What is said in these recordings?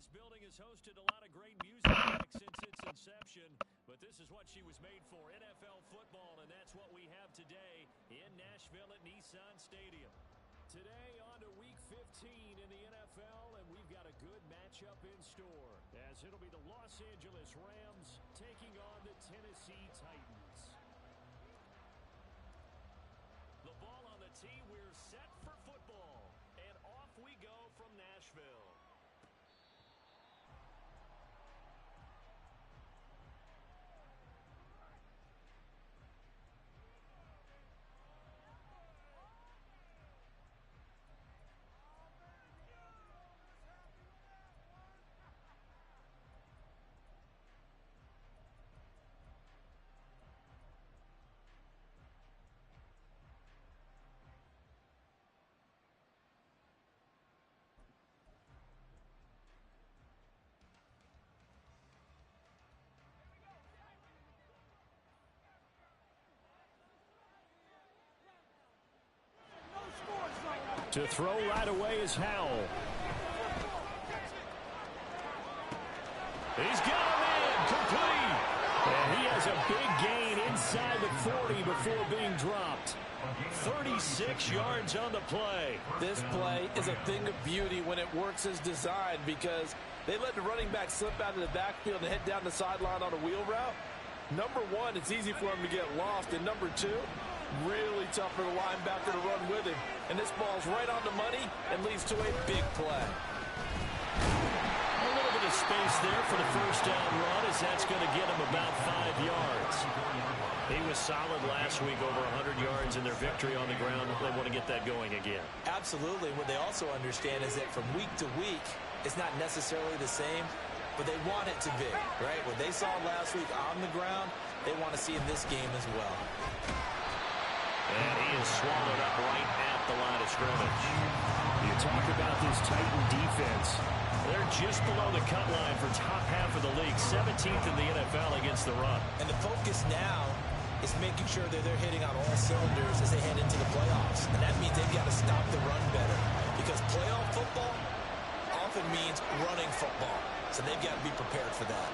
This building has hosted a lot of great music acts since its inception, but this is what she was made for, NFL football, and that's what we have today in Nashville at Nissan Stadium. Today on to Week 15 in the NFL, and we've got a good matchup in store, as it'll be the Los Angeles Rams taking on the Tennessee Titans. The ball on the tee, we're set for football, and off we go from Nashville. To throw right away is Howell. He's got him in, complete. And he has a big gain inside the 40 before being dropped. 36 yards on the play. This play is a thing of beauty when it works as designed, because they let the running back slip out of the backfield and head down the sideline on a wheel route. Number one, it's easy for him to get lost. And number two, really tough for the linebacker to run with him. And this ball's right on the money and leads to a big play. A little bit of space there for the first down run, as that's going to get him about 5 yards. He was solid last week, over 100 yards in their victory on the ground. They want to get that going again. Absolutely. What they also understand is that from week to week, it's not necessarily the same, but they want it to be, right? What they saw last week on the ground, they want to see in this game as well. And he is swallowed up right at the line of scrimmage. You talk about this Titan defense. They're just below the cut line for top half of the league, 17th in the NFL against the run. And the focus now is making sure that they're hitting on all cylinders as they head into the playoffs. And that means they've got to stop the run better, because playoff football often means running football. So they've got to be prepared for that.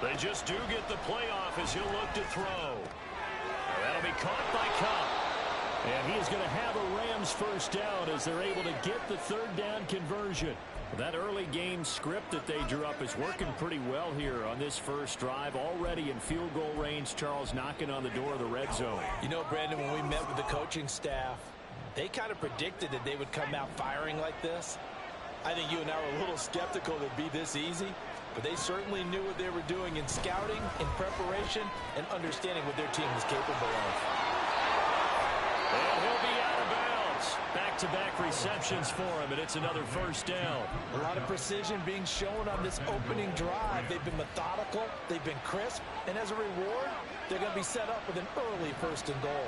They just do get the playoff as he'll look to throw. That'll be caught by Cup. And he is going to have a Rams first down as they're able to get the third down conversion. That early game script that they drew up is working pretty well here on this first drive. Already in field goal range, Charles knocking on the door of the red zone. You know, Brandon, when we met with the coaching staff, they kind of predicted that they would come out firing like this. I think you and I were a little skeptical that it'd be this easy. But they certainly knew what they were doing in scouting, in preparation, and understanding what their team was capable of. And he'll be out of bounds. Back-to-back receptions for him, and it's another first down. A lot of precision being shown on this opening drive. They've been methodical, they've been crisp, and as a reward, they're going to be set up with an early first and goal.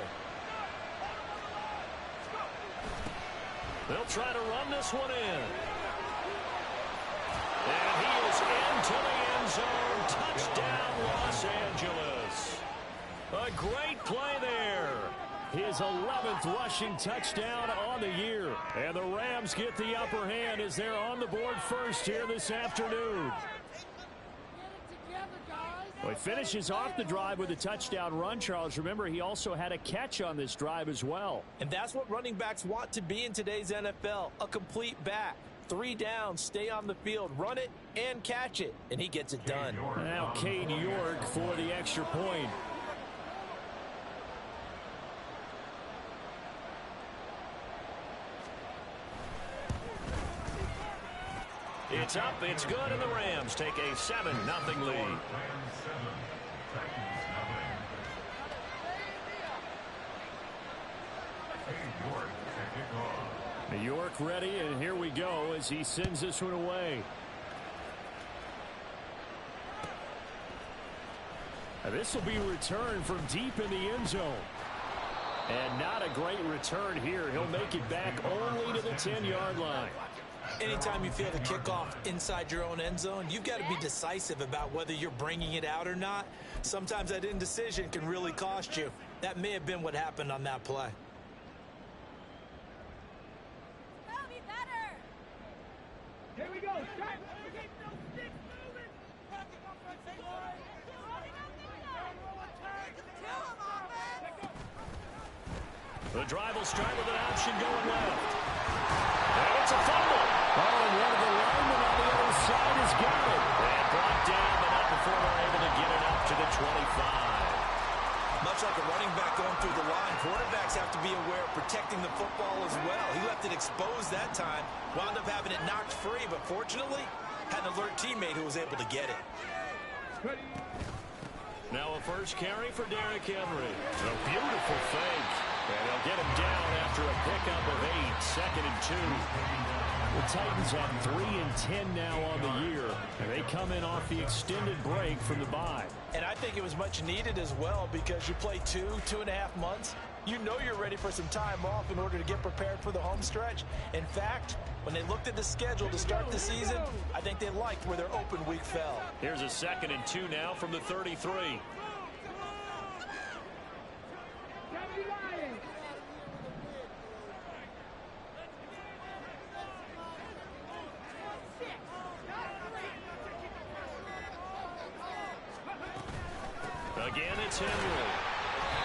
They'll try to run this one in. And he is into the end zone. Touchdown, Los Angeles. A great play there. His 11th rushing touchdown on the year. And the Rams get the upper hand as they're on the board first here this afternoon. Well, he finishes off the drive with a touchdown run, Charles. Remember, he also had a catch on this drive as well. And that's what running backs want to be in today's NFL, a complete back. 3 downs, stay on the field, run it, and catch it. And he gets it done. Now Cade York for the extra point. It's up, it's good, and the Rams take a 7-0 lead. York ready, and here we go as he sends this one away. Now this will be returned from deep in the end zone. And not a great return here. He'll make it back only to the 10-yard line. Anytime you feel the kickoff inside your own end zone, you've got to be decisive about whether you're bringing it out or not. Sometimes that indecision can really cost you. That may have been what happened on that play. Here we go. The drive will start with an option going left. And it's a fumble. Oh, and one of the linemen on the other side has got it. And brought down, but not before they're able to get it up to the 25. Much like a running back going through the line, quarterbacks have to be aware of protecting the football as well. He left it exposed that time, wound up having it knocked free, but fortunately, had an alert teammate who was able to get it. Now a first carry for Derrick Henry. A beautiful fake. And they'll get him down after a pickup of 8, 2nd and 2. The Titans have 3 and 10 now on the year, and they come in off the extended break from the bye. And I think it was much needed as well because you play 2.5 months. You know you're ready for some time off in order to get prepared for the home stretch. In fact, when they looked at the schedule to start the season, I think they liked where their open week fell. Here's a 2nd and 2 now from the 33. Again, it's Henry.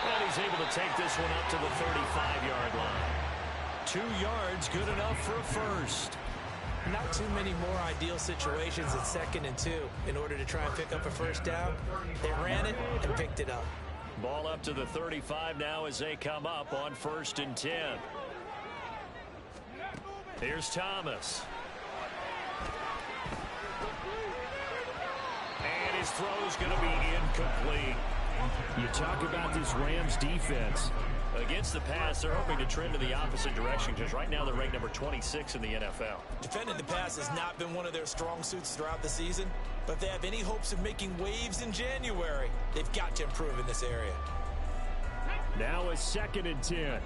And he's able to take this one up to the 35-yard line. 2 yards, good enough for a first. Not too many more ideal situations at 2nd and 2 in order to try and pick up a first down. They ran it and picked it up. Ball up to the 35 now as they come up on 1st and 10. Here's Thomas. And his throw's going to be incomplete. You talk about this Rams defense. Against the pass, they're hoping to trend in the opposite direction because right now they're ranked number 26 in the NFL. Defending the pass has not been one of their strong suits throughout the season, but if they have any hopes of making waves in January, they've got to improve in this area. Now a 2nd and 10.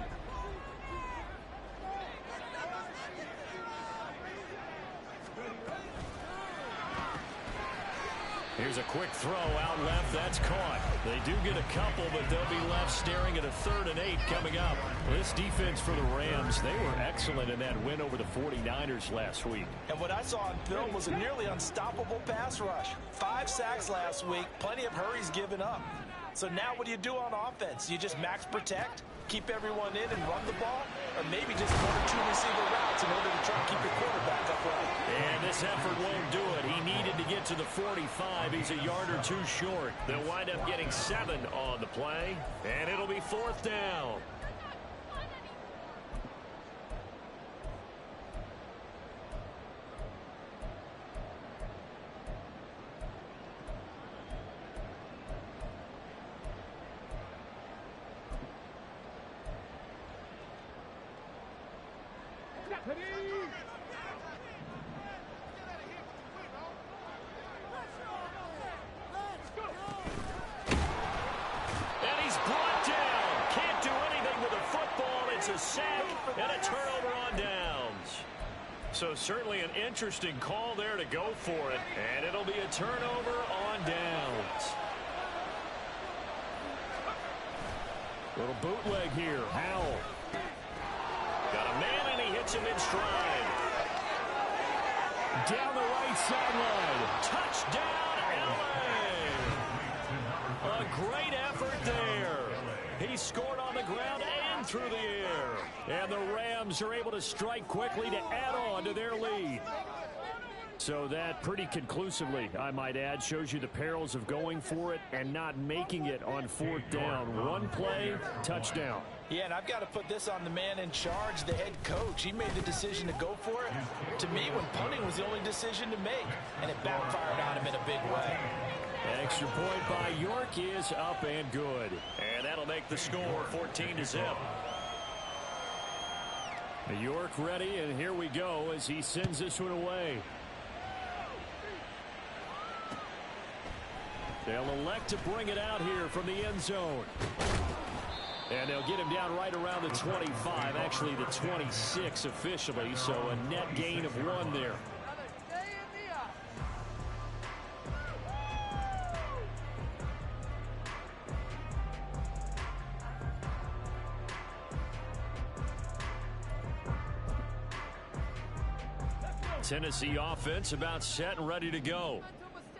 Here's a quick throw out left. That's caught. They do get a couple, but they'll be left staring at a 3rd and 8 coming up. This defense for the Rams, they were excellent in that win over the 49ers last week. And what I saw on film was a nearly unstoppable pass rush. 5 sacks last week, plenty of hurries given up. So now what do you do on offense? You just max protect, keep everyone in and run the ball, or maybe just 1 or 2 receiver routes in order to try and keep your quarterback upright. And this effort won't do it. He needed to get to the 45. He's a yard or 2 short. They'll wind up getting 7 on the play, and it'll be 4th down. And he's brought down. Can't do anything with a football. It's a sack and a turnover on downs. So certainly an interesting call there to go for it. And it'll be a turnover on downs. Little bootleg here. Howell. Got a man and he hits him in stride. Down the right sideline. Touchdown, LA. A great effort there. He scored on the ground and through the air. And the Rams are able to strike quickly to add on to their lead. So that pretty conclusively, I might add, shows you the perils of going for it and not making it on 4th down. One play, touchdown. Yeah, and I've got to put this on the man in charge, the head coach. He made the decision to go for it. To me, when punting was the only decision to make, and it backfired on him in a big way. Extra point by York is up and good. And that'll make the score 14-0. York ready, and here we go as he sends this one away. They'll elect to bring it out here from the end zone. And they'll get him down right around the 25, actually the 26 officially, so a net gain of 1 there. Tennessee offense about set and ready to go.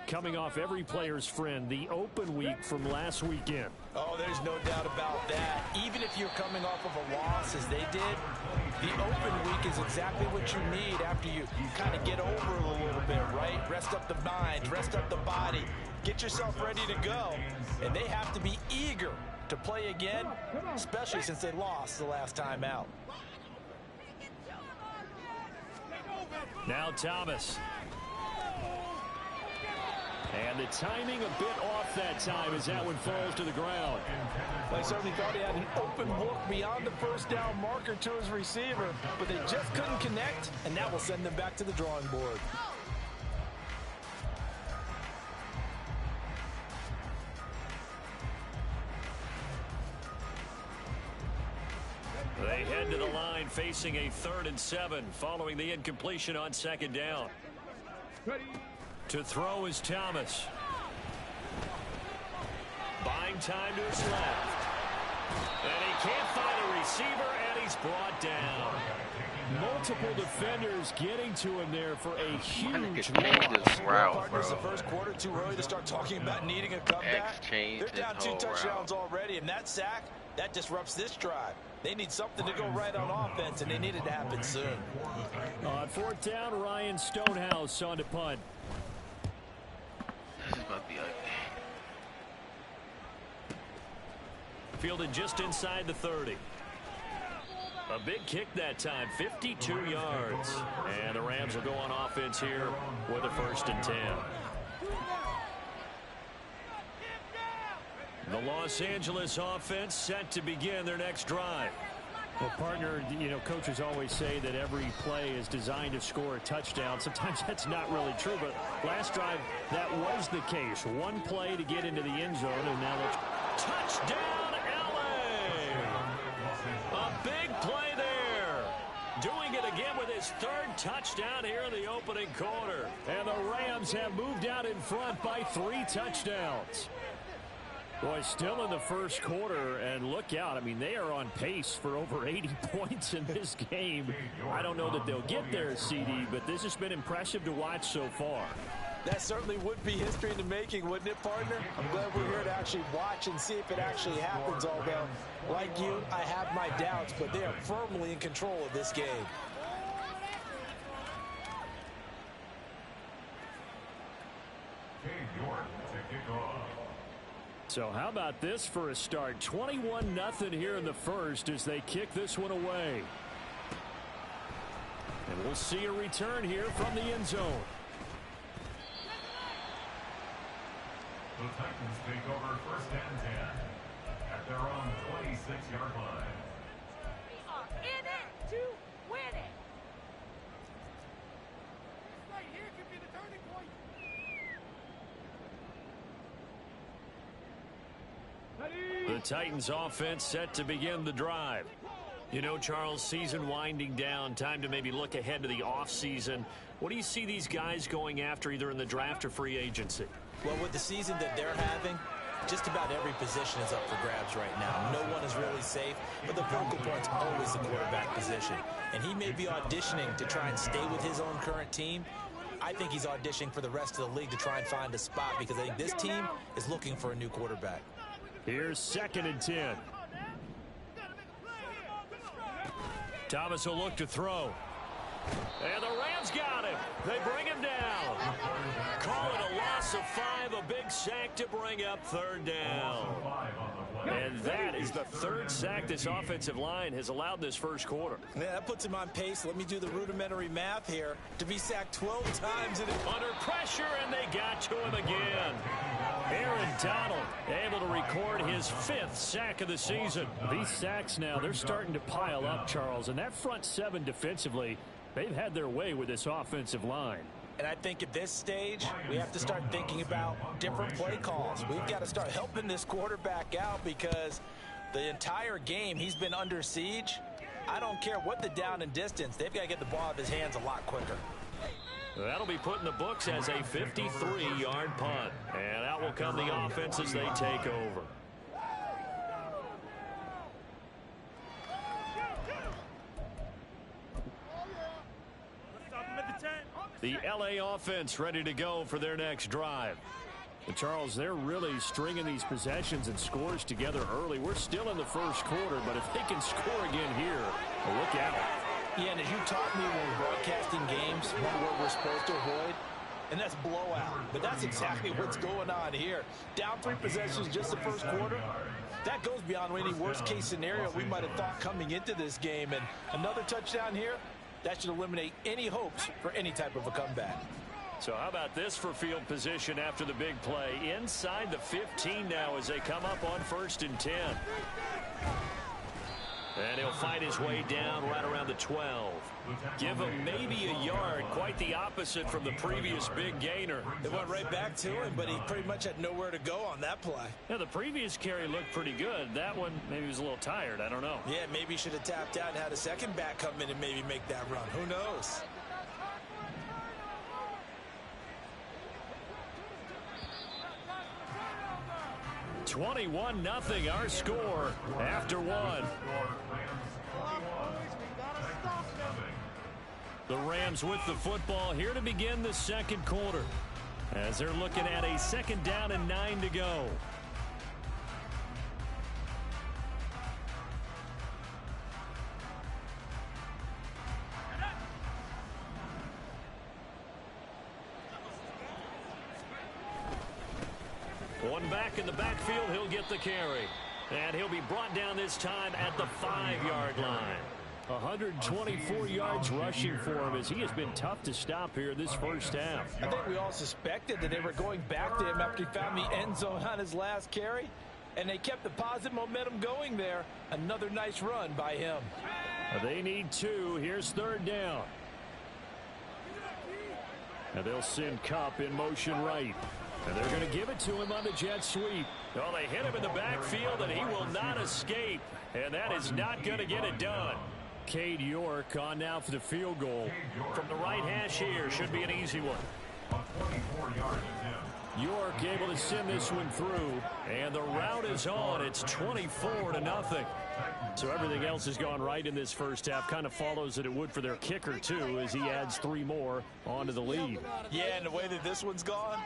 Coming off every player's friend, the open week from last weekend. Oh, there's no doubt about that. Even if you're coming off of a loss as they did, the open week is exactly what you need after you kind of get over it a little bit, right? Rest up the mind, rest up the body, get yourself ready to go. And they have to be eager to play again, especially since they lost the last time out. Now Thomas. And the timing a bit off that time as that one falls to the ground. I certainly thought he had an open look beyond the first down marker to his receiver, but they just couldn't connect, and that will send them back to the drawing board. They head to the line facing a 3rd and 7 following the incompletion on 2nd down. To throw is Thomas. Buying time to his left. And he can't find a receiver, and he's brought down. Multiple defenders getting to him there for a huge loss. Partners, the first quarter, too early to start talking about needing a comeback. They're down 2 touchdowns already, and that sack, that disrupts this drive. They need something to go right on offense, and they need it to happen soon. On 4th down, Ryan Stonehouse on to punt. This is about to be ugly. Fielded just inside the 30. A big kick that time, 52 yards. And the Rams will go on offense here with a 1st and 10. The Los Angeles offense set to begin their next drive. Well, partner, you know, coaches always say that every play is designed to score a touchdown. Sometimes that's not really true, but last drive, that was the case. One play to get into the end zone, and now it's touchdown, LA! A big play there. Doing it again with his 3rd touchdown here in the opening quarter. And the Rams have moved out in front by 3 touchdowns. Boy, still in the first quarter, and look out. I mean, they are on pace for over 80 points in this game. I don't know that they'll get there, CD, but this has been impressive to watch so far. That certainly would be history in the making, wouldn't it, partner? I'm glad we're here to actually watch and see if it actually happens, although, like you, I have my doubts, but they are firmly in control of this game. So how about this for a start? 21-0 here in the first as they kick this one away. And we'll see a return here from the end zone. The Titans take over 1st and 10 at their own 26-yard line. We are in it to win it. This right here could be the turning point. The Titans offense set to begin the drive. You know, Charles, season winding down, time to maybe look ahead to the offseason. What do you see these guys going after either in the draft or free agency? Well, with the season that they're having, just about every position is up for grabs right now. No one is really safe, but the focal point's always the quarterback position. And he may be auditioning to try and stay with his own current team. I think he's auditioning for the rest of the league to try and find a spot because I think this team is looking for a new quarterback. Here's 2nd and 10. Thomas will look to throw. And the Rams got him. They bring him down. Call it a loss of 5, a big sack to bring up 3rd down. And that is the 3rd sack this offensive line has allowed this first quarter. Yeah, that puts him on pace. Let me do the rudimentary math here. To be sacked 12 times. Under pressure, and they got to him again. Aaron Donald able to record his 5th sack of the season. These sacks now, they're starting to pile up, Charles. And that front 7 defensively, they've had their way with this offensive line. And I think at this stage, we have to start thinking about different play calls. We've got to start helping this quarterback out because The entire game, he's been under siege. I don't care what the down and distance. They've got to get the ball out of his hands a lot quicker. That'll be put in the books as a 53-yard punt. And out will come the offense as they take over. The LA offense ready to go for their next drive. And Charles, they're really stringing these possessions and scores together early. We're still in the first quarter, but if they can score again here, well, look out. Yeah, and as you taught me when we're broadcasting games, one word we're supposed to avoid, and that's blowout. But that's exactly what's going on here. Down 3 possessions just the first quarter. That goes beyond any worst-case scenario we might have thought coming into this game. And another touchdown here, that should eliminate any hopes for any type of a comeback. So how about this for field position after the big play? Inside the 15 now as they come up on 1st and 10. And he'll fight his way down right around the 12. Give him maybe a yard. Quite the opposite from the previous big gainer. They went right back to him, but he pretty much had nowhere to go on that play. Yeah, the previous carry looked pretty good. That one, maybe he was a little tired. I don't know. Yeah, maybe he should have tapped out and had a second back come in and maybe make that run. Who knows? (21-0) our score after one. The Rams with the football here to begin the second quarter as they're looking at a 2nd down and 9 to go. One back in the backfield, he'll get the carry. And he'll be brought down this time at the 5-yard line. 124 yards rushing for him as he has been tough to stop here this first half. I think we all suspected that they were going back to him after he found the end zone on his last carry. And they kept the positive momentum going there. Another nice run by him. They need 2. Here's 3rd down. And they'll send Kupp in motion right. And they're going to give it to him on the jet sweep. Well, they hit him in the backfield, and he will not escape. And that is not going to get it done. Cade York on now for the field goal. From the right hash here, should be an easy one. York able to send this one through. And the route is on. It's 24-0. So everything else has gone right in this first half. Kind of follows that it would for their kicker, too, as he adds 3 more onto the lead. Yeah, and the way that this one's gone,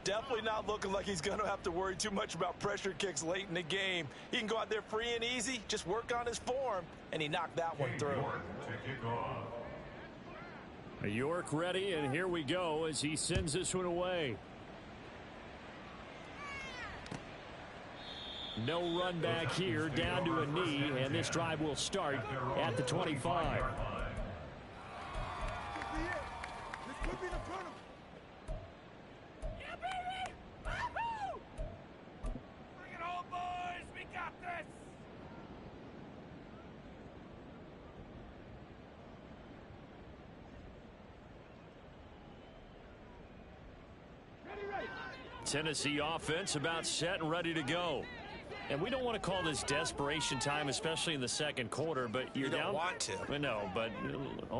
definitely not looking like he's going to have to worry too much about pressure kicks late in the game. He can go out there free and easy, just work on his form, and he knocked that one through. York ready, and here we go as he sends this one away. No run back here, down to a knee, and this drive will start at the 25. Tennessee offense about set and ready to go. And we don't want to call this desperation time, especially in the second quarter, but you're you down. Don't want to. No, but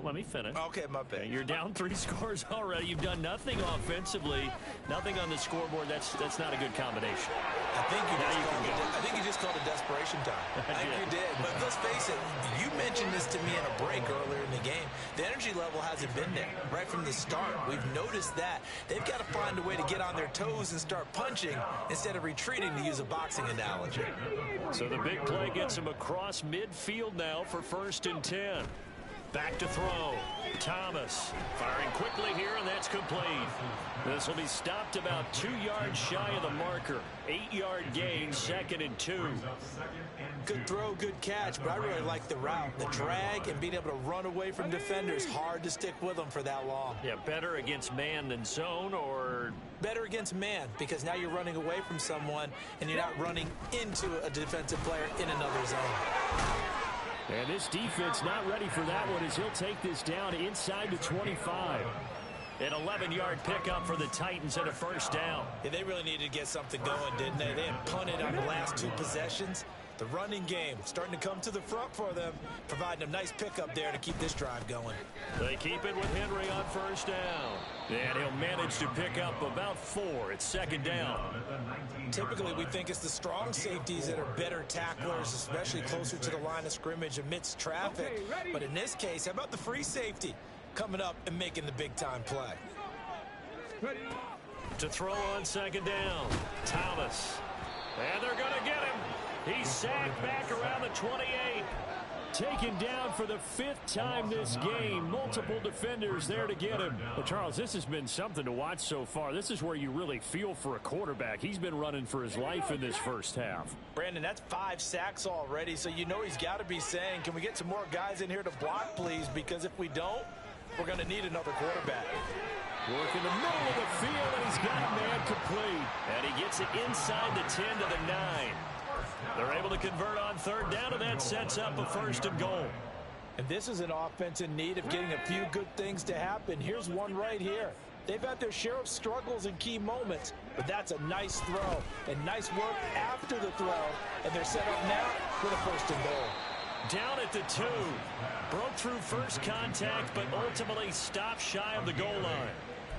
let me finish. Okay, my bad. You're down 3 scores already. You've done nothing offensively, nothing on the scoreboard. That's not a good combination. I think you just called it desperation time. I think you did. But let's face it, you mentioned this to me in a break earlier in the game. The energy level hasn't been there right from the start. We've noticed that. They've got to find a way to get on their toes and start punching instead of retreating, to use a boxing analogy. So the big play gets him across midfield now for 1st and 10. Back to throw. Thomas firing quickly here, and that's complete. This will be stopped about 2 yards shy of the marker. 8-yard gain, 2nd and 2. Good throw, good catch, but I really like the route. The drag and being able to run away from defenders. Hard to stick with them for that long. Yeah, better against man than zone, or? Better against man, because now you're running away from someone and you're not running into a defensive player in another zone. And this defense not ready for that one as he'll take this down inside the 25. An 11-yard pickup for the Titans and a 1st down. Yeah, they really needed to get something going, didn't they? They had punted on the last 2 possessions. The running game starting to come to the front for them, providing a nice pickup there to keep this drive going. They keep it with Henry on first down. And he'll manage to pick up about 4. It's second down. Typically, we think it's the strong safeties that are better tacklers, especially closer to the line of scrimmage amidst traffic. But in this case, how about the free safety coming up and making the big-time play? To throw on second down, Thomas. And they're going to get him. He's sacked back around the 28. Taken down for the 5th time this game. Multiple defenders there to get him. Well, Charles, this has been something to watch so far. This is where you really feel for a quarterback. He's been running for his life in this first half. Brandon, that's 5 sacks already, so you know he's got to be saying, can we get some more guys in here to block, please? Because if we don't, we're going to need another quarterback. Work in the middle of the field, and he's got a man complete. And he gets it inside the 10 to the 9. They're able to convert on third down, and that sets up a 1st and goal. And this is an offense in need of getting a few good things to happen. Here's one right here. They've had their share of struggles in key moments, but that's a nice throw and nice work after the throw. And they're set up now with a 1st and goal. Down at the 2. Broke through first contact, but ultimately stopped shy of the goal line.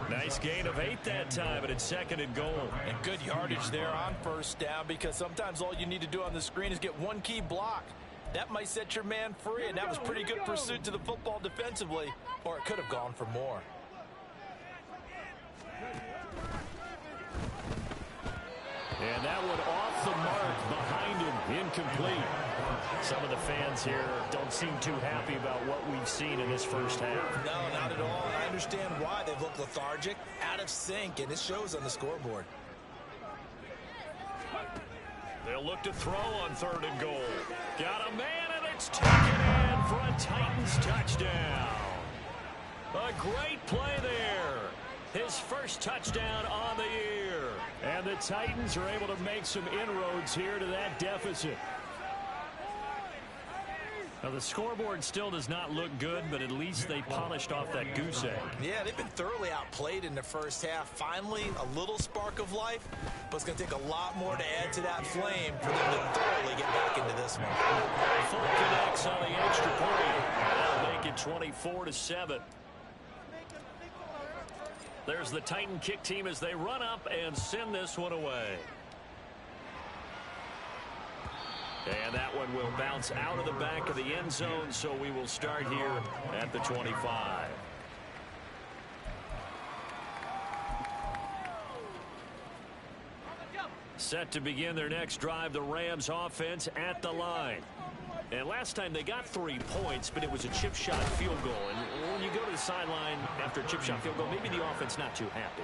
Nice gain of 8 that time, but it's 2nd and goal. And good yardage there on first down, because sometimes all you need to do on the screen is get one key block. That might set your man free, and that was pretty good pursuit to the football defensively, or it could have gone for more. And that one off the mark behind him, incomplete. Some of the fans here don't seem too happy about what we've seen in this first half. No, not at all, and I understand why. They've looked lethargic, out of sync, and it shows on the scoreboard. They'll look to throw on 3rd and goal. Got a man, and it's taken in for a Titans touchdown. A great play there. His first touchdown on the year. And the Titans are able to make some inroads here to that deficit. Now, the scoreboard still does not look good, but at least they polished off that goose egg. Yeah, they've been thoroughly outplayed in the first half. Finally, a little spark of life, but it's going to take a lot more to add to that flame for them to thoroughly get back into this one. Full connects on the extra point. That'll make it 24-7. There's the Titan kick team as they run up and send this one away. And that one will bounce out of the back of the end zone, so we will start here at the 25. Set to begin their next drive, the Rams offense at the line. And last time they got 3 points, but it was a chip shot field goal. And when you go to the sideline after a chip shot field goal, maybe the offense not too happy.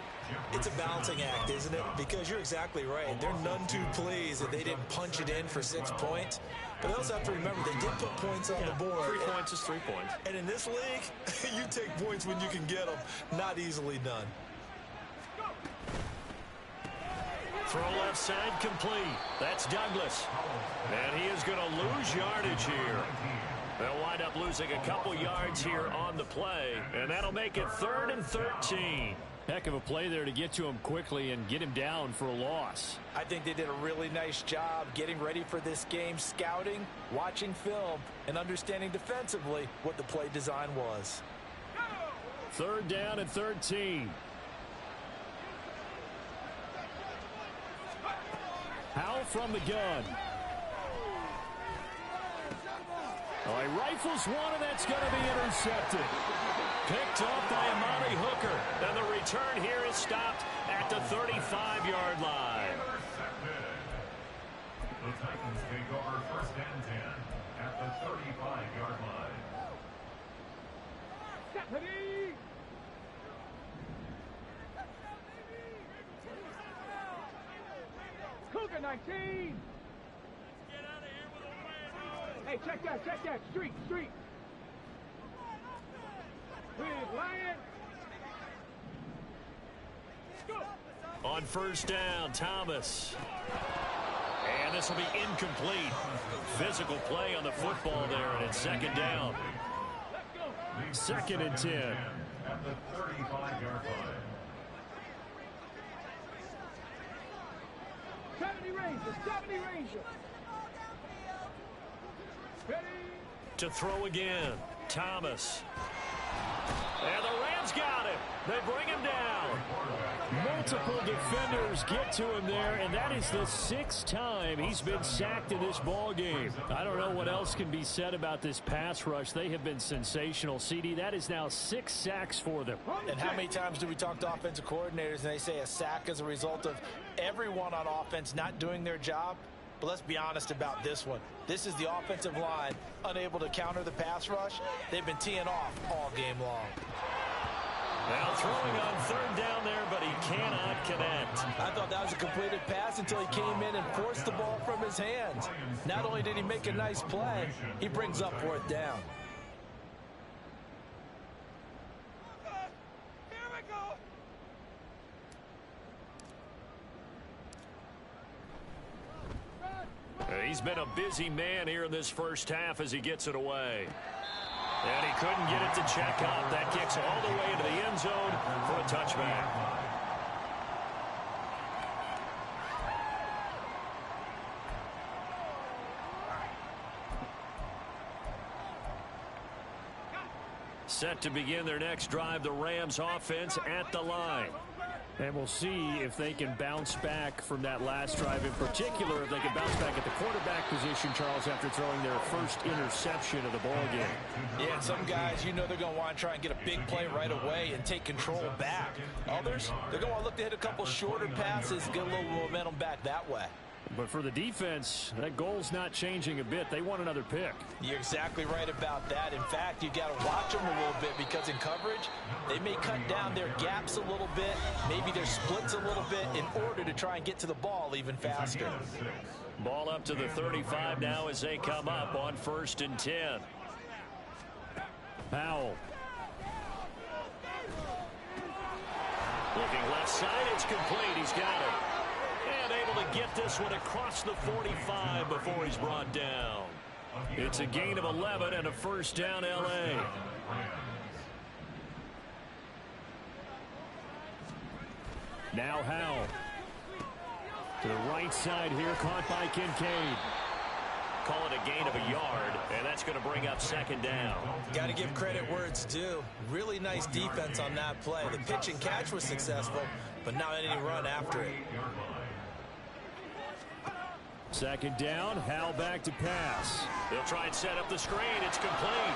It's a balancing act, isn't it? Because you're exactly right. They're none too pleased that they didn't punch it in for 6 points. But they also have to remember they did put points on the board. 3 points is 3 points. And in this league, you take points when you can get them. Not easily done. Throw left side complete. That's Douglas. And he is going to lose yardage here. They'll wind up losing a couple yards here on the play. And that'll make it 3rd and 13. Heck of a play there to get to him quickly and get him down for a loss. I think they did a really nice job getting ready for this game, scouting, watching film, and understanding defensively what the play design was. 3rd down and 13. Howell from the gun. Oh, he rifles one, and that's going to be intercepted. Picked up by Amari Hooker. And the return here is stopped at the 35-yard line. The Titans take over 1st and 10 at the 35-yard line. Cougar 19. Get out of here with a win. Hey, check that. Street. With Lion. Go. On 1st down, Thomas. And this will be incomplete. Physical play on the football there, and it's 2nd down. 2nd and 10. At the 35-yard line. 70 Rangers. To throw again. Thomas. And the Rams got him. They bring him down. Multiple defenders get to him there, and that is the 6th time he's been sacked in this ball game. I don't know what else can be said about this pass rush. They have been sensational. CD, that is now 6 sacks for them. And how many times do we talk to offensive coordinators and they say a sack is a result of everyone on offense not doing their job? But let's be honest about this one. This is the offensive line unable to counter the pass rush. They've been teeing off all game long. Now throwing on 3rd down there, but he cannot connect. I thought that was a completed pass until he came in and forced the ball from his hands. Not only did he make a nice play, he brings up 4th down. He's been a busy man here in this first half as he gets it away. And he couldn't get it to check out. That kicks all the way into the end zone for a touchback. Set to begin their next drive, the Rams offense at the line. And we'll see if they can bounce back from that last drive, in particular, if they can bounce back at the quarterback position, Charles, after throwing their first interception of the ball game. Yeah, and some guys, you know they're going to want to try and get a big play right away and take control back. Others, they're going to look to hit a couple shorter passes, get a little momentum back that way. But for the defense, that goal's not changing a bit. They want another pick. You're exactly right about that. In fact, you got to watch them a little bit because in coverage, they may cut down their gaps a little bit, maybe their splits a little bit in order to try and get to the ball even faster. Ball up to the 35 now as they come up on 1st and 10. Powell. Looking left side, it's complete. He's got it. And able to get this one across the 45 before he's brought down. It's a gain of 11 and a 1st down, L.A. Now Howell. To the right side here, caught by Kincaid. Call it a gain of a yard, and that's going to bring up 2nd down. Got to give credit where it's due. Really nice defense on that play. The pitch and catch was successful, but now any run after it. 2nd down, Howell back to pass. They'll try and set up the screen. It's complete.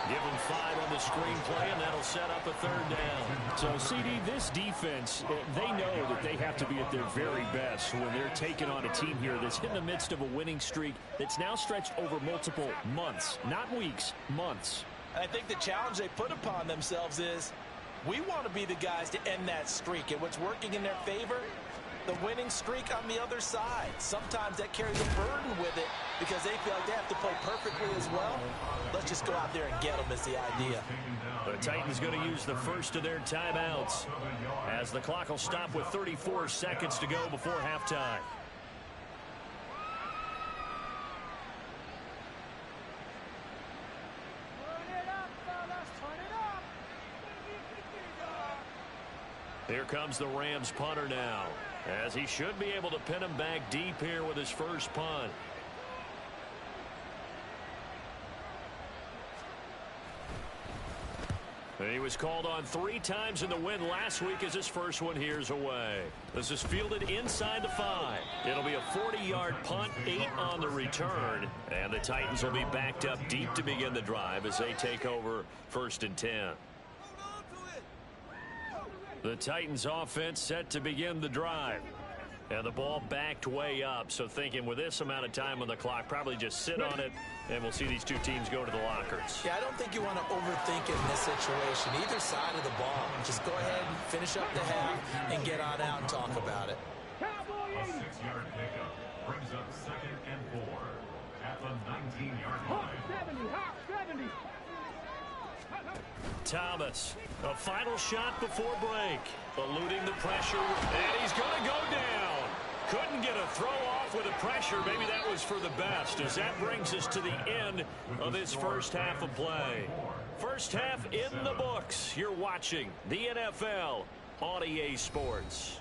Give them 5 on the screenplay, and that'll set up a 3rd down. So, CD, this defense, they know that they have to be at their very best when they're taking on a team here that's in the midst of a winning streak that's now stretched over multiple months, not weeks, months. And I think the challenge they put upon themselves is we want to be the guys to end that streak. And what's working in their favor? The winning streak on the other side. Sometimes that carries a burden with it because they feel like they have to play perfectly as well. Let's just go out there and get them is the idea. The Titans going to use the first of their timeouts as the clock will stop with 34 seconds to go before halftime. Here comes the Rams punter now, as he should be able to pin him back deep here with his first punt. He was called on 3 times in the win last week as his first one here's away. This is fielded inside the 5. It'll be a 40-yard punt, 8 on the return. And the Titans will be backed up deep to begin the drive as they take over 1st and 10. The Titans offense set to begin the drive. And the ball backed way up. So thinking with this amount of time on the clock, probably just sit on it, and we'll see these two teams go to the lockers. Yeah, I don't think you want to overthink it in this situation. Either side of the ball. Just go ahead and finish up the half and get on out and talk about it. A 6-yard pickup brings up 2nd and 4 at the 19-yard line. 70. Thomas, a final shot before break. Eluding the pressure, and he's going to go down. Couldn't get a throw off with the pressure. Maybe that was for the best, as that brings us to the end of this first half of play. First half in the books. You're watching the NFL on EA Sports.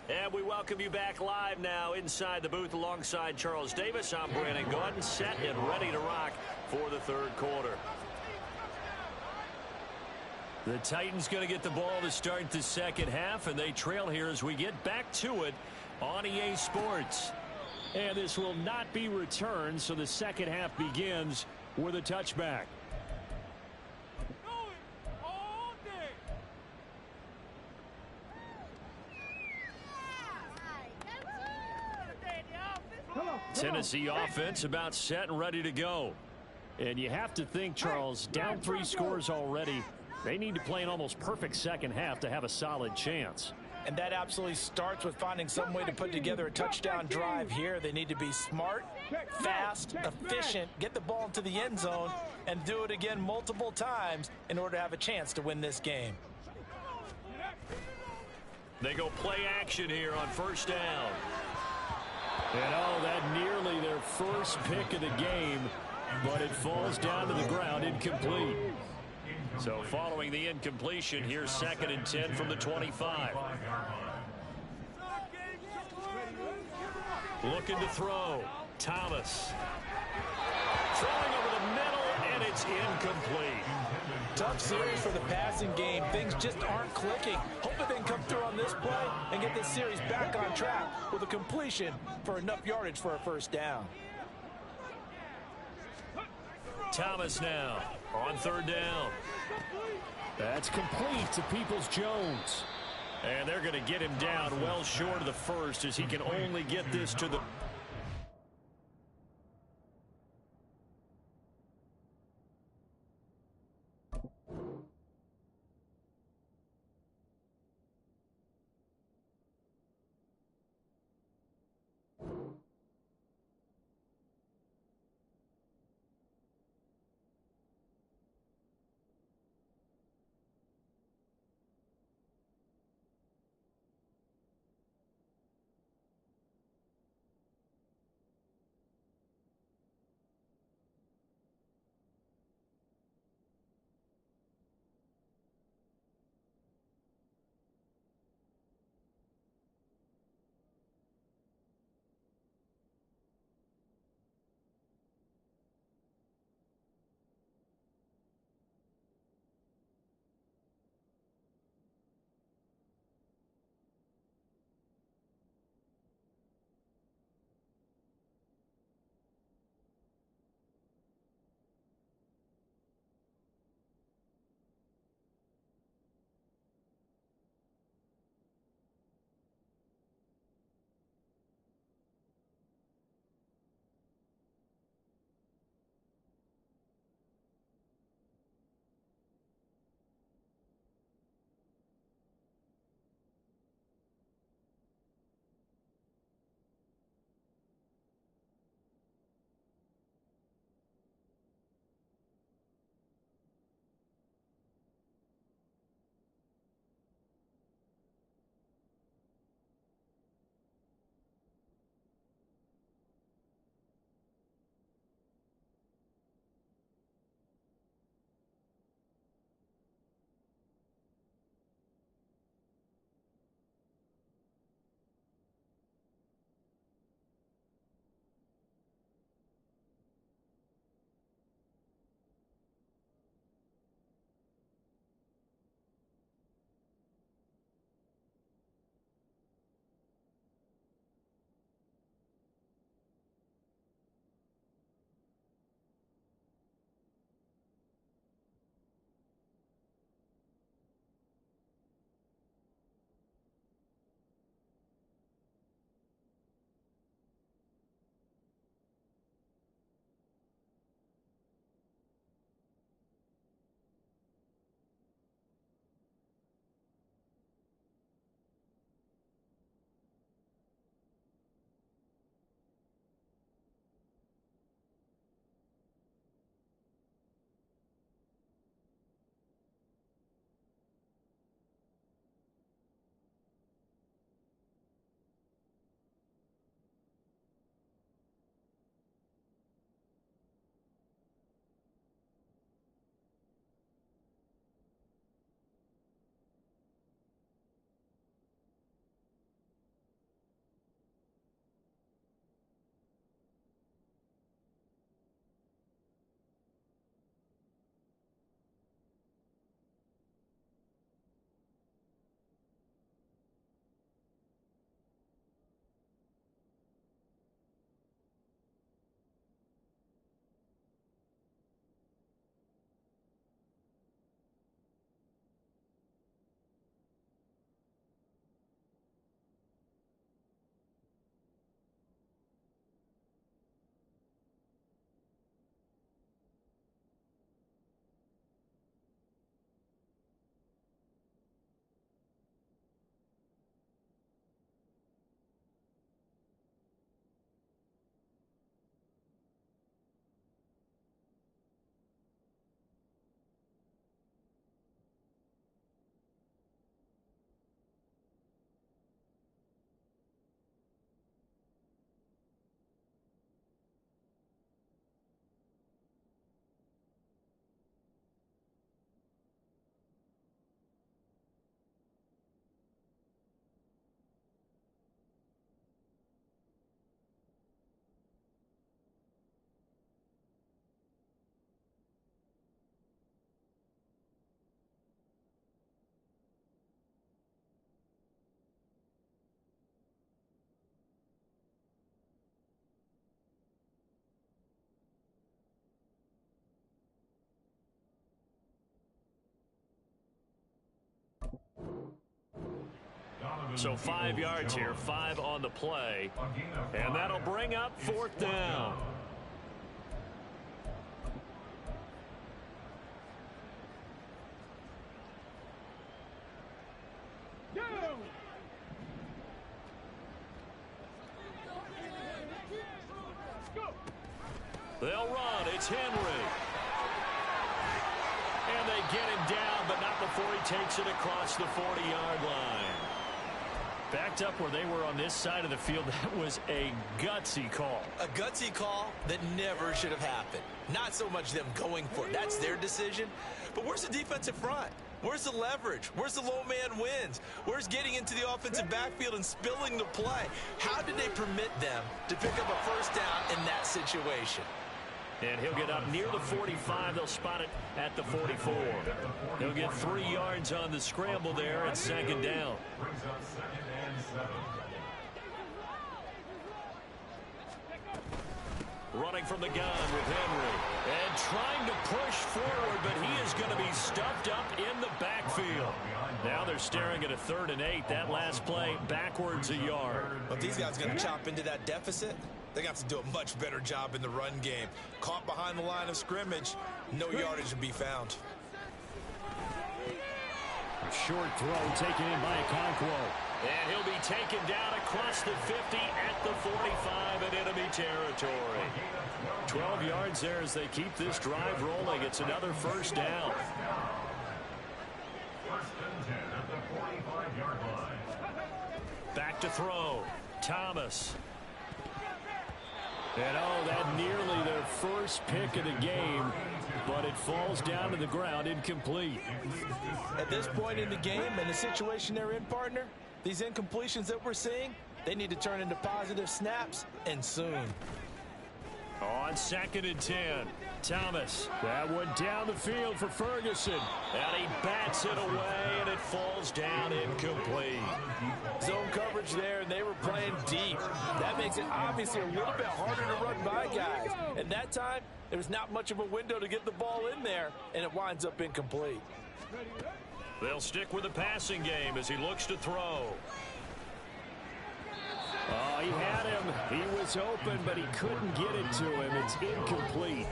And we welcome you back live now inside the booth alongside Charles Davis. I'm Brandon Gaudin, set and ready to rock for the third quarter. The Titans going to get the ball to start the second half, and they trail here as we get back to it on EA Sports. And this will not be returned, so the second half begins with a touchback. Tennessee offense about set and ready to go. And you have to think, Charles, down 3 scores already. They need to play an almost perfect second half to have a solid chance. And that absolutely starts with finding some way to put together a touchdown drive here. They need to be smart, fast, efficient, get the ball into the end zone, and do it again multiple times in order to have a chance to win this game. They go play action here on first down. And oh, that nearly their first pick of the game, but it falls down to the ground incomplete. So following the incompletion, here's 2nd and 10 from the 25. Looking to throw. Thomas. Throwing over the middle, and it's incomplete. Tough series for the passing game. Things just aren't clicking. Hoping they can come through on this play and get this series back on track with a completion for enough yardage for a first down. Thomas now on third down. That's complete to Peoples-Jones. And they're going to get him down well short of the first as he can only get this to the So 5 yards here, 5 on the play. And that'll bring up 4th down. They'll run. It's Henry. And they get him down, but not before he takes it across the 40-yard line. Backed up where they were on this side of the field, that was a gutsy call. A gutsy call that never should have happened. Not so much them going for it. That's their decision. But where's the defensive front? Where's the leverage? Where's the low man wins? Where's getting into the offensive backfield and spilling the play? How did they permit them to pick up a first down in that situation? And he'll get up near the 45. They'll spot it at the 44. He'll get 3 yards on the scramble there at 2nd down. Brings up 2nd and 7. Running from the gun with Henry. And trying to push forward, but he is going to be stuffed up in the backfield. Now they're staring at a 3rd and 8. That last play backwards a yard. But these guys are going to chop into that deficit. They're going to have to do a much better job in the run game. Caught behind the line of scrimmage, no yardage to be found. A short throw taken in by Okonkwo. And he'll be taken down across the 50 at the 45 in enemy territory. 12 yards there as they keep this drive rolling. It's another 1st down. 1st and 10 at the 45-yard line. Back to throw. Thomas. And that nearly their first pick of the game, but it falls down to the ground incomplete. At this point in the game and the situation they're in, partner, these incompletions that we're seeing, they need to turn into positive snaps, and soon. On 2nd and 10, Thomas. That one down the field for Ferguson. And he bats it away, and it falls down incomplete. Zone coverage there, and they were playing deep. That makes it obviously a little bit harder to run by guys. And that time, there was not much of a window to get the ball in there, and it winds up incomplete. They'll stick with the passing game as he looks to throw. Oh, he had him. He was open, but he couldn't get it to him. It's incomplete.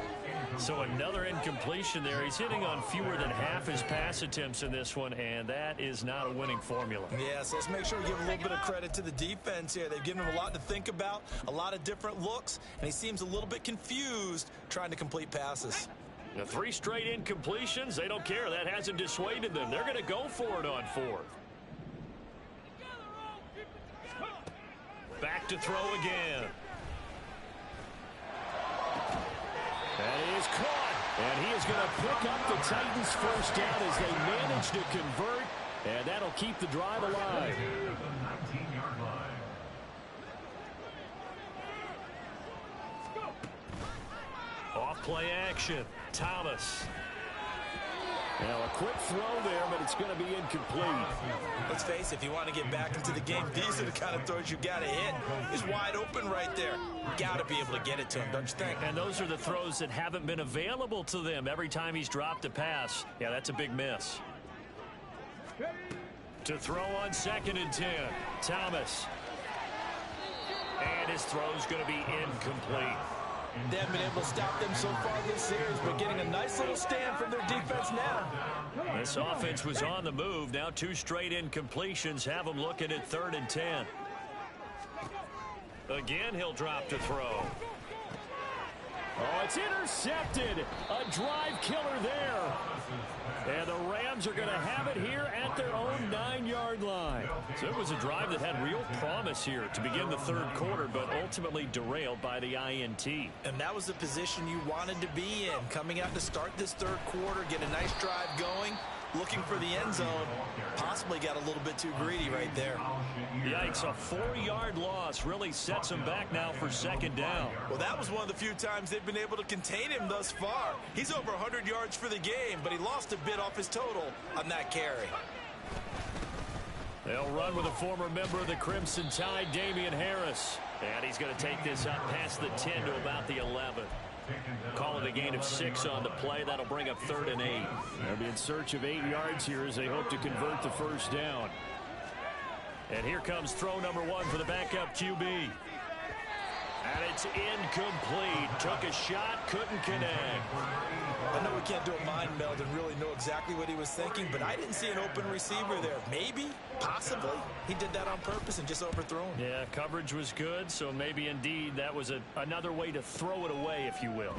So another incompletion there. He's hitting on fewer than half his pass attempts in this one, and that is not a winning formula. Yeah, so let's make sure we give a little bit of credit to the defense here. They've given him a lot to think about, a lot of different looks, and he seems a little bit confused trying to complete passes. Now, 3 straight incompletions, they don't care. That hasn't dissuaded them. They're going to go for it on 4th. Back to throw again. And he is caught. And he is going to pick up the Titans' first down as they manage to convert. And that'll keep the drive alive. The 19-yard line. Off play action. Thomas. Now a quick throw there, but it's going to be incomplete. Let's face it, if you want to get back into the game, these are the kind of throws you got to hit. He's wide open right there. Got to be able to get it to him, don't you think? And those are the throws that haven't been available to them every time he's dropped a pass. Yeah, that's a big miss. To throw on 2nd and 10, Thomas. And his throw's going to be incomplete. They haven't been able to stop them so far this series, but getting a nice little stand from their defense now. This offense was on the move. Now 2 straight incompletions have them looking at 3rd and 10. Again, he'll drop to throw. Oh, it's intercepted. A drive killer there. And the Rams are going to have it here at their own 9-yard line. So it was a drive that had real promise here to begin the 3rd quarter, but ultimately derailed by the INT. And that was the position you wanted to be in. Coming out to start this 3rd quarter, get a nice drive going, looking for the end zone. Possibly got a little bit too greedy right there. Yikes, a 4-yard loss really sets him back now for 2nd down. Well, that was one of the few times they've been able to contain him thus far. He's over 100 yards for the game, but he lost a bit off his total on that carry. They'll run with a former member of the Crimson Tide, Damian Harris. And he's going to take this up past the 10 to about the 11. Call it a gain of 6 on the play. That'll bring up 3rd and 8. They'll be in search of 8 yards here as they hope to convert the first down. And here comes throw number 1 for the backup QB. And it's incomplete. Took a shot, couldn't connect. I know we can't do a mind meld and really know exactly what he was thinking, but I didn't see an open receiver there. Maybe, possibly, he did that on purpose and just overthrown. Yeah, coverage was good, so maybe indeed that was another way to throw it away, if you will.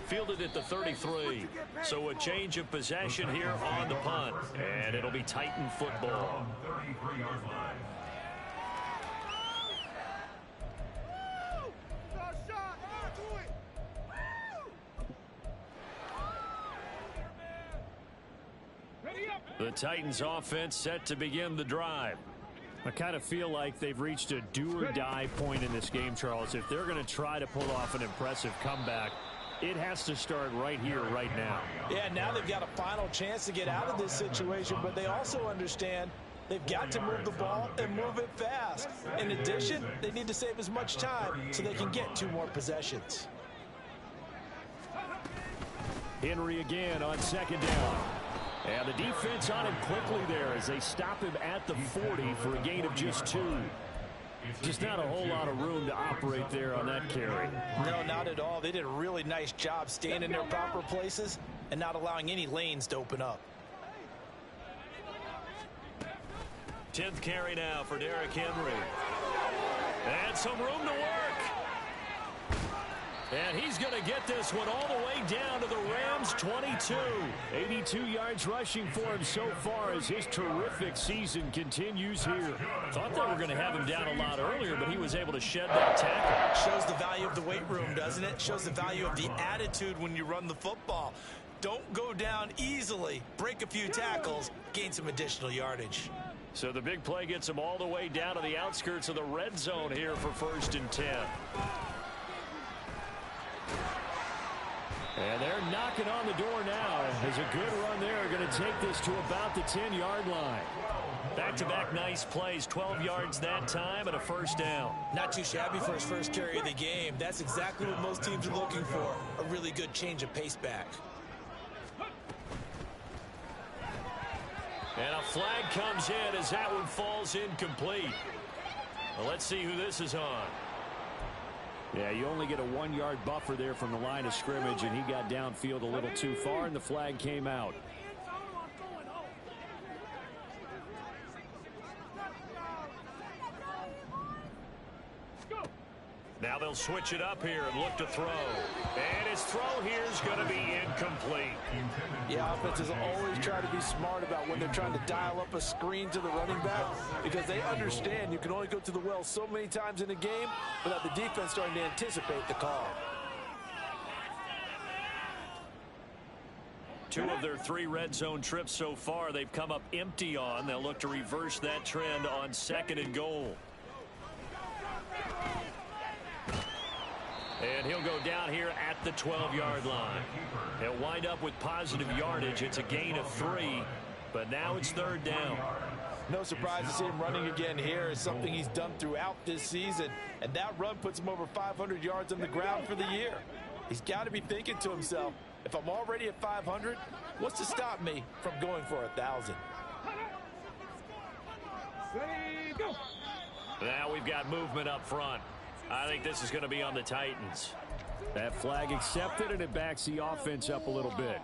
Fielded at the 33. So a change of possession here on the punt. And it'll be Titan football. 33-yard line. The Titans offense set to begin the drive. I kind of feel like they've reached a do-or-die point in this game, Charles. If they're going to try to pull off an impressive comeback, it has to start right here, right now. Yeah, now they've got a final chance to get out of this situation, but they also understand they've got to move the ball and move it fast. In addition, they need to save as much time so they can get 2 more possessions. Henry again on second down. And the defense on him quickly there as they stop him at the 40 for a gain of just 2. Just not a whole lot of room to operate there on that carry. No, not at all. They did a really nice job staying in their proper places and not allowing any lanes to open up. 10th carry now for Derrick Henry. And some room to work. And he's going to get this one all the way down to the Rams' 22. 82 yards rushing for him so far as his terrific season continues here. Thought they were going to have him down a lot earlier, but he was able to shed that tackle. Shows the value of the weight room, doesn't it? Shows the value of the attitude when you run the football. Don't go down easily. Break a few tackles, gain some additional yardage. So the big play gets him all the way down to the outskirts of the red zone here for 1st and 10. And they're knocking on the door now. There's a good run there. Going to take this to about the 10-yard line. Back-to-back nice plays. 12 yards that time and a 1st down. Not too shabby for his first carry of the game. That's exactly what most teams are looking for. A really good change of pace back. And a flag comes in as that one falls incomplete. Well, let's see who this is on. Yeah, you only get a 1-yard buffer there from the line of scrimmage, and he got downfield a little too far, and the flag came out. Now they'll switch it up here and look to throw. And his throw here is going to be incomplete. Yeah, offenses always try to be smart about when they're trying to dial up a screen to the running back because they understand you can only go to the well so many times in a game without the defense starting to anticipate the call. 2 of their 3 red zone trips so far they've come up empty on. They'll look to reverse that trend on 2nd and goal. And he'll go down here at the 12-yard line. He'll wind up with positive yardage. It's a gain of 3, but now it's 3rd down. No surprise to see him running again here. It's something he's done throughout this season, and that run puts him over 500 yards on the ground for the year. He's got to be thinking to himself, if I'm already at 500, what's to stop me from going for 1,000? Ready, go. Now we've got movement up front. I think this is going to be on the Titans. That flag accepted, and it backs the offense up a little bit.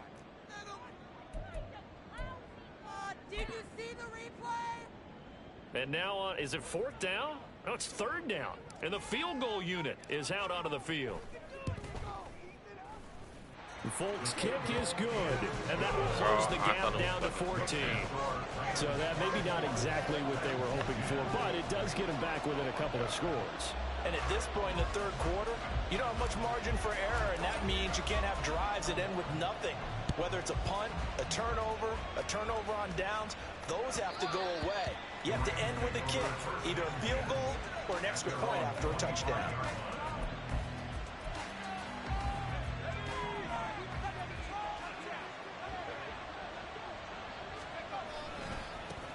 Did you see the replay? And now, is it 4th down? No, it's 3rd down. And the field goal unit is out onto the field. Folks' kick is good. And that will close the gap down to 14. So that maybe not exactly what they were hoping for, but it does get them back within a couple of scores. And at this point in the 3rd quarter, you don't have much margin for error, and that means you can't have drives that end with nothing. Whether it's a punt, a turnover on downs, those have to go away. You have to end with a kick, either a field goal or an extra point after a touchdown.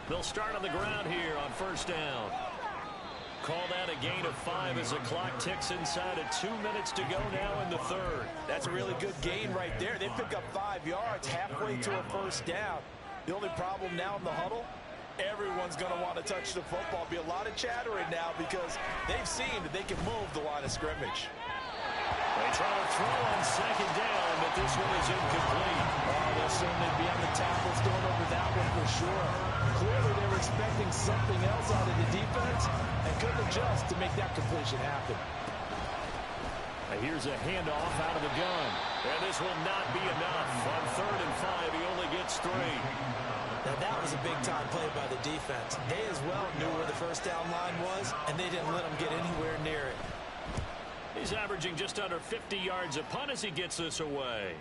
They'll start on the ground here on 1st down. Call that a gain of 5 as the clock ticks inside of 2 minutes to go now in the 3rd. That's a really good gain right there. They pick up 5 yards halfway to a 1st down. The only problem now in the huddle, everyone's one's going to want to touch the football. Be a lot of chattering now because they've seen that they can move the line of scrimmage. They try to throw on second down, but this one is incomplete. Oh, they'll certainly be on the tablets going over that one for sure. Clearly, they were expecting something else out of the defense and couldn't adjust to make that completion happen. Here's a handoff out of the gun. And this will not be enough. On 3rd and 5, he only gets 3. Now, that was a big-time play by the defense. They as well knew where the first down line was, and they didn't let them get anywhere near it. He's averaging just under 50 yards a punt as he gets this away.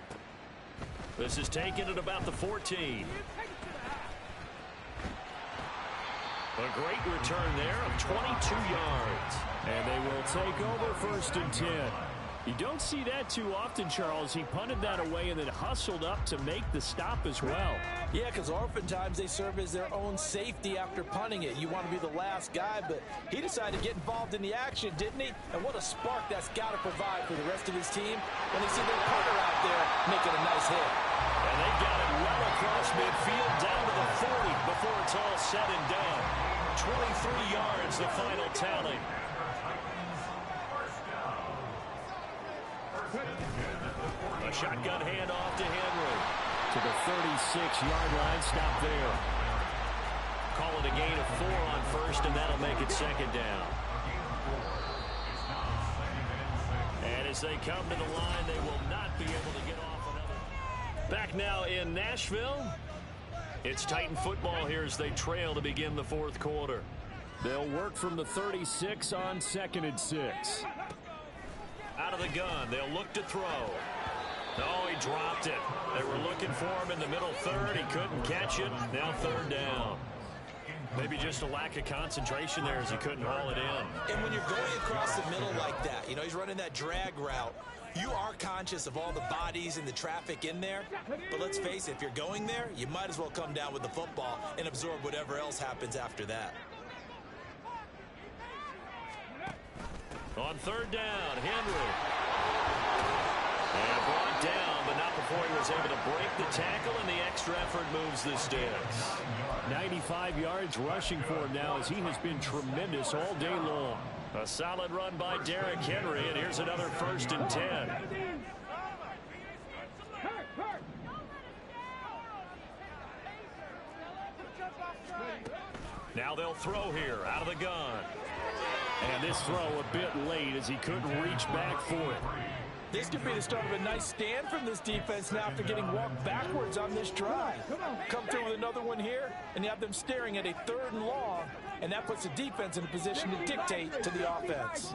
This is taken at about the 14. A great return there of 22 yards. And they will take over 1st and 10. You don't see that too often, Charles. He punted that away and then hustled up to make the stop as well. Yeah, because oftentimes they serve as their own safety after punting it. You want to be the last guy, but he decided to get involved in the action, didn't he? And what a spark that's got to provide for the rest of his team when they see their punter out there making a nice hit. And they've got it well across midfield down to the 40 before it's all said and done. 23 yards, the final tally. A shotgun handoff to Henry. To the 36-yard line, stop there. Call it a gain of 4 on 1st, and that'll make it 2nd down. And as they come to the line, they will not be able to get off another. Back now in Nashville. It's Titan football here as they trail to begin the 4th quarter. They'll work from the 36 on 2nd and 6. Out of the gun, they'll look to throw. No, he dropped it. They were looking for him in the middle 3rd. He couldn't catch it. Now 3rd down. Maybe just a lack of concentration there as he couldn't haul it in. And when you're going across the middle like that, you know, he's running that drag route, you are conscious of all the bodies and the traffic in there. But let's face it, if you're going there, you might as well come down with the football and absorb whatever else happens after that. On 3rd down, Henry. And brought down, but not before he was able to break the tackle, and the extra effort moves the sticks. 95 yards rushing for him now as he has been tremendous all day long. A solid run by Derrick Henry, and here's another 1st and 10. Now they'll throw here out of the gun. And this throw a bit late as he couldn't reach back for it. This could be the start of a nice stand from this defense now after getting walked backwards on this drive. Come through with another one here, and you have them staring at a 3rd and long, and that puts the defense in a position to dictate to the offense.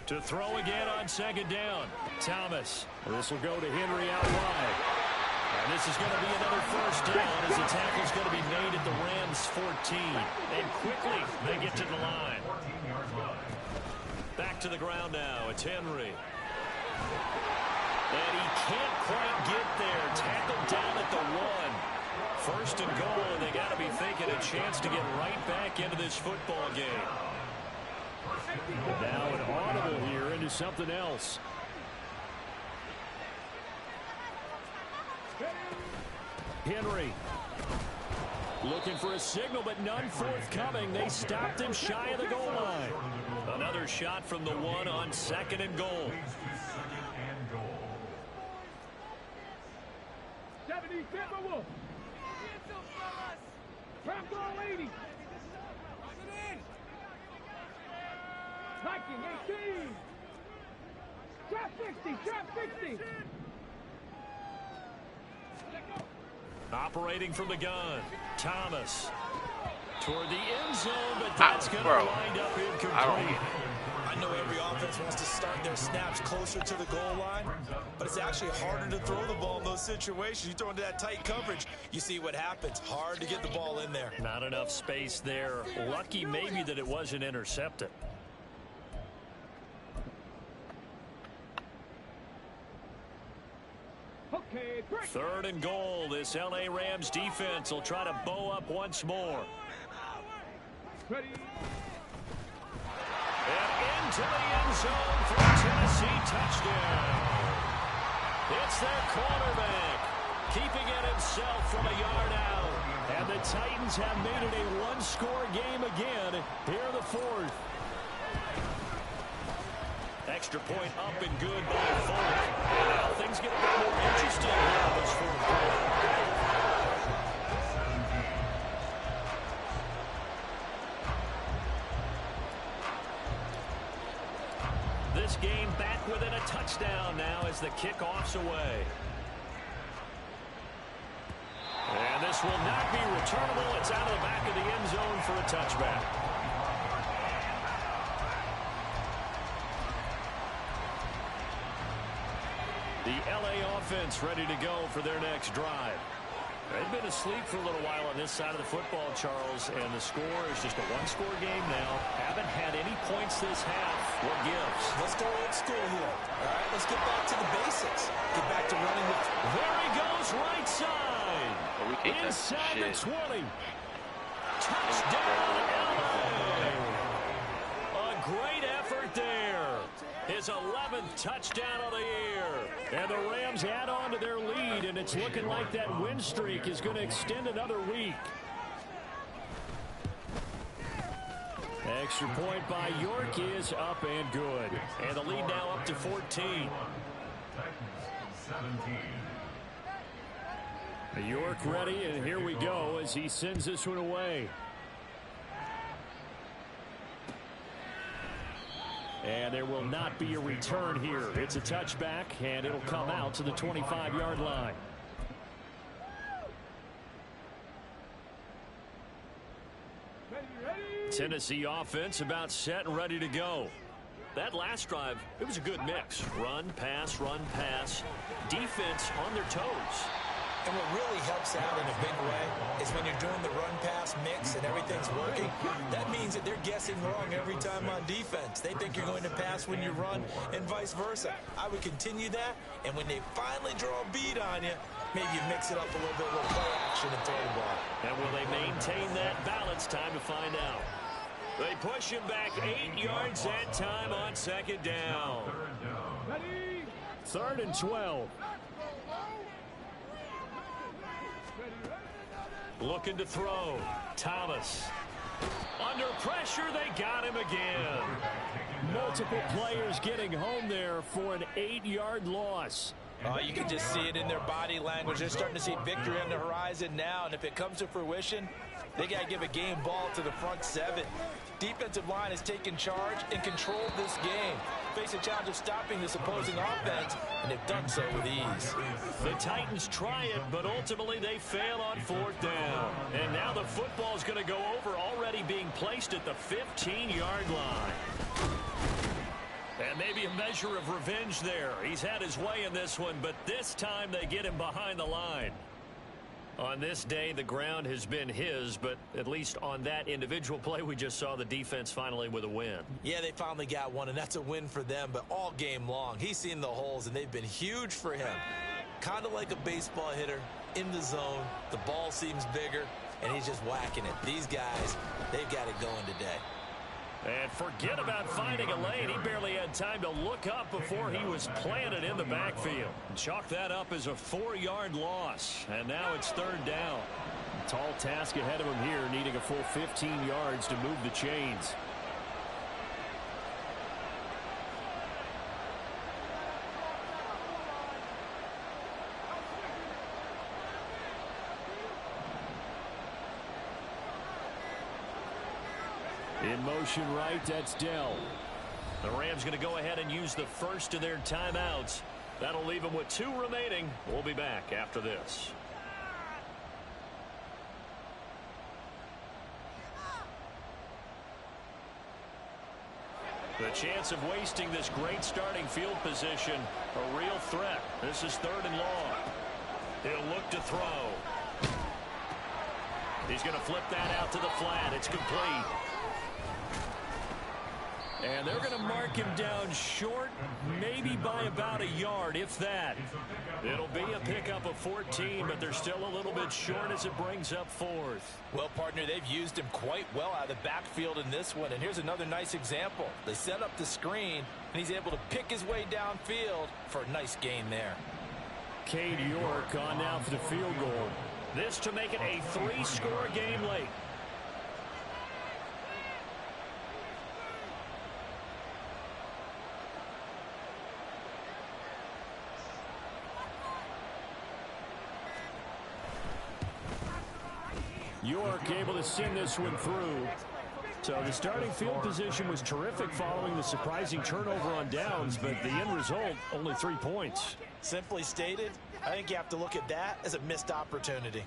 To throw again on 2nd down, Thomas. This will go to Henry out wide. And this is going to be another 1st down as the tackle's going to be made at the Rams 14. And quickly they get to the line. Back to the ground now. It's Henry. And he can't quite get there. Tackled down at the 1. 1st and goal, and they got to be thinking a chance to get right back into this football game. Now an audible here into something else. Henry looking for a signal, but none forthcoming. They stopped him shy of the goal line. Another shot from the 1 on 2nd and goal. 70, Timberwolf. Trap ball 80. Viking 18. Trap 60, trap 60. Operating from the gun, Thomas toward the end zone, but that's going to wind up incomplete. I know every offense wants to start their snaps closer to the goal line, but it's actually harder to throw the ball in those situations. You throw into that tight coverage, you see what happens. Hard to get the ball in there. Not enough space there. Lucky maybe that it wasn't intercepted. Okay, break. 3rd and goal. This LA Rams defense will try to bow up once more. Ready. And into the end zone for a Tennessee touchdown. It's their quarterback, keeping it himself from a yard out. And Titans have made it a one-score game again here in the fourth. Extra point up and good by Folk. And now things get a bit more interesting here in this fourth quarter. This game back within a touchdown now as the kickoff's away. And this will not be returnable. It's out of the back of the end zone for a touchback. The LA offense ready to go for their next drive. They've been asleep for a little while on this side of the football, Charles, and the score is just a one-score game now. Haven't had any points this half. What gives? Let's go old school here. All right, let's get back to the basics. Get back to running the... There he goes, right side. Inside the 20. Touchdown, LA. A great effort there. His 11th touchdown of the year. And the Rams add on to their lead, and it's looking like that win streak is going to extend another week. Extra point by York is up and good. And the lead now up to 14. York ready, and here we go as he sends this one away. And there will not be a return here. It's a touchback, and it'll come out to the 25-yard line. Tennessee offense about set and ready to go. That last drive, it was a good mix. Run, pass, defense on their toes. And what really helps out in a big way is when you're doing the run-pass mix and everything's working, that means that they're guessing wrong every time on defense. They think you're going to pass when you run and vice versa. I would continue that, and when they finally draw a bead on you, maybe you mix it up a little bit, a little play action and throw the ball. And will they maintain that balance? Time to find out. They push him back 8 yards that time on second down. 3rd and 12. Looking to throw. Thomas. Under pressure, they got him again. Multiple players getting home there for an 8-yard loss. You can just see it in their body language. They're starting to see victory on the horizon now, and if it comes to fruition, they got to give a game ball to the front 7. Defensive line has taken charge and controlled this game. Face a challenge of stopping this opposing offense, and they've done so with ease. The Titans try it, but ultimately they fail on 4th down. And now the football is going to go over, already being placed at the 15-yard line. And maybe a measure of revenge there. He's had his way in this one, but this time they get him behind the line. On this day, the ground has been his, but at least on that individual play, we just saw the defense finally with a win. Yeah, they finally got one, and that's a win for them, but all game long, he's seen the holes, and they've been huge for him. Kind of like a baseball hitter in the zone. The ball seems bigger, and he's just whacking it. These guys, they've got it going today. And forget about finding a lane. He barely had time to look up before he was planted in the backfield. Chalk that up as a 4-yard loss. And now it's 3rd down. Tall task ahead of him here, needing a full 15 yards to move the chains. In motion right, that's Dell. The Rams going to go ahead and use the first of their timeouts. That'll leave them with 2 remaining. We'll be back after this. The chance of wasting this great starting field position, a real threat. This is 3rd and long. He'll look to throw. He's going to flip that out to the flat. It's complete. And they're going to mark him down short, maybe by about a yard, if that. It'll be a pickup of 14, but they're still a little bit short as it brings up 4th. Well, partner, they've used him quite well out of the backfield in this one. And here's another nice example. They set up the screen, and he's able to pick his way downfield for a nice gain there. Cade York on now for the field goal. This to make it a 3-score game late. York able to send this one through. So the starting field position was terrific following the surprising turnover on downs, but the end result, only 3 points. Simply stated, I think you have to look at that as a missed opportunity.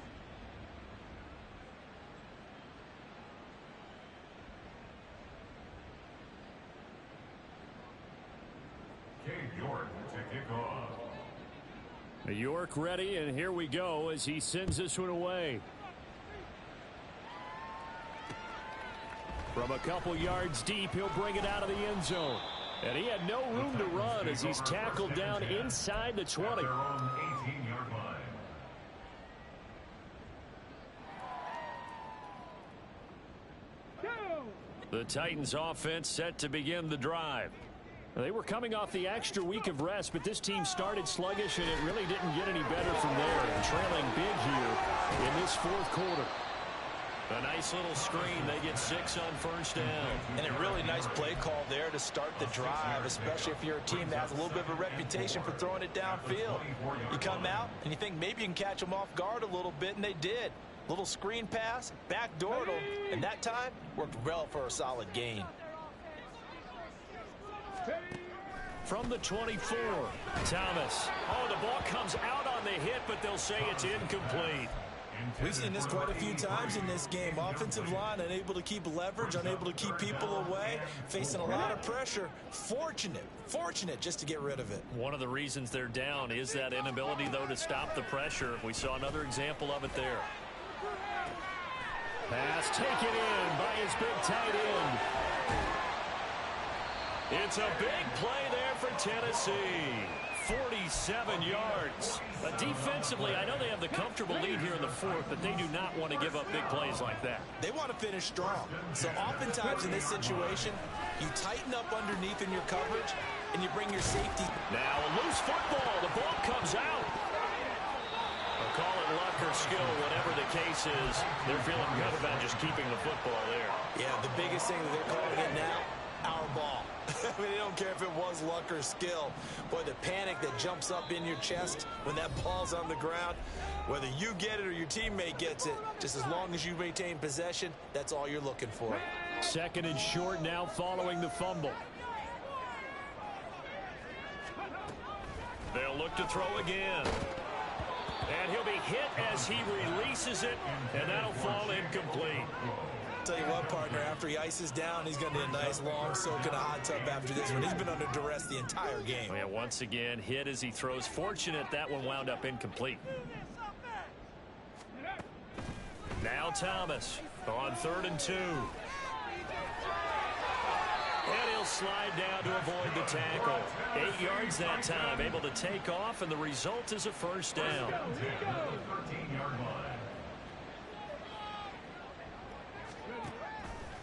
York to kick off. York ready, and here we go as he sends this one away. From a couple yards deep, he'll bring it out of the end zone. And he had no room to run as he's tackled down inside the 20. Their own 18-yard line. The Titans offense set to begin the drive. They were coming off the extra week of rest, but this team started sluggish, and it really didn't get any better from there. And trailing big here in this fourth quarter. A nice little screen. They get 6 on first down. And a really nice play call there to start the drive, especially if you're a team that has a little bit of a reputation for throwing it downfield. You come out and you think maybe you can catch them off guard a little bit, and they did. Little screen pass, backdoored them, and that time worked well for a solid gain. From the 24, Thomas. Oh, the ball comes out on the hit, but they'll say it's incomplete. We've seen this quite a few times in this game. Offensive line unable to keep leverage, unable to keep people away, facing a lot of pressure. Fortunate just to get rid of it. One of the reasons they're down is that inability, though, to stop the pressure. We saw another example of it there. Pass taken in by his big tight end. It's a big play there for Tennessee. 47 yards. Defensively, I know they have the comfortable lead here in the fourth, but they do not want to give up big plays like that. They want to finish strong. So oftentimes in this situation, you tighten up underneath in your coverage, and you bring your safety. Now a loose football. The ball comes out. I'll call it luck or skill, whatever the case is. They're feeling good about just keeping the football there. Yeah, the biggest thing that they're calling it now, our ball. I mean, they don't care if it was luck or skill. Boy, the panic that jumps up in your chest when that ball's on the ground, whether you get it or your teammate gets it, just as long as you maintain possession, that's all you're looking for. Second and short now following the fumble. They'll look to throw again. And he'll be hit as he releases it, and that'll fall incomplete. Tell you what, partner, after he ices down, he's going to need a nice long soak in a hot tub after this one. He's been under duress the entire game. Yeah, once again, hit as he throws. Fortunate that one wound up incomplete. Now Thomas on 3rd and 2. And he'll slide down to avoid the tackle. 8 yards that time, able to take off, and the result is a first down. 13-yard line.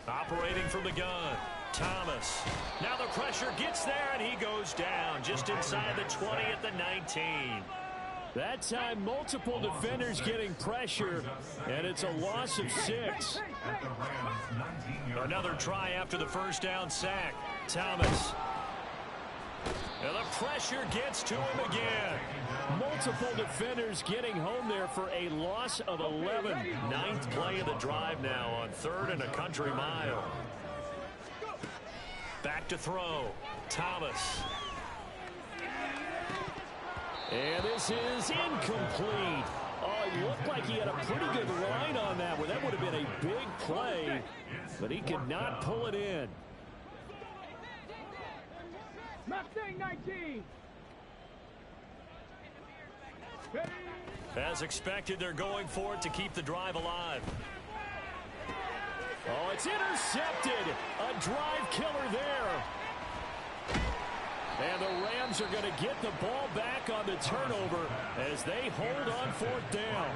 Operating from the gun, Thomas. Now the pressure gets there, and he goes down just inside the 20 at the 19. That time, multiple defenders getting pressure, and it's a loss of 6. Another try after the first down sack. Thomas. And the pressure gets to him again. Multiple defenders getting home there for a loss of 11. 9th play of the drive now on 3rd and a country mile. Back to throw. Thomas. And this is incomplete. Oh, it looked like he had a pretty good line on that one. That would have been a big play, but he could not pull it in. Mustang 19. As expected, they're going for it to keep the drive alive. Oh, it's intercepted. A drive killer there. And the Rams are going to get the ball back on the turnover as they hold on 4th down.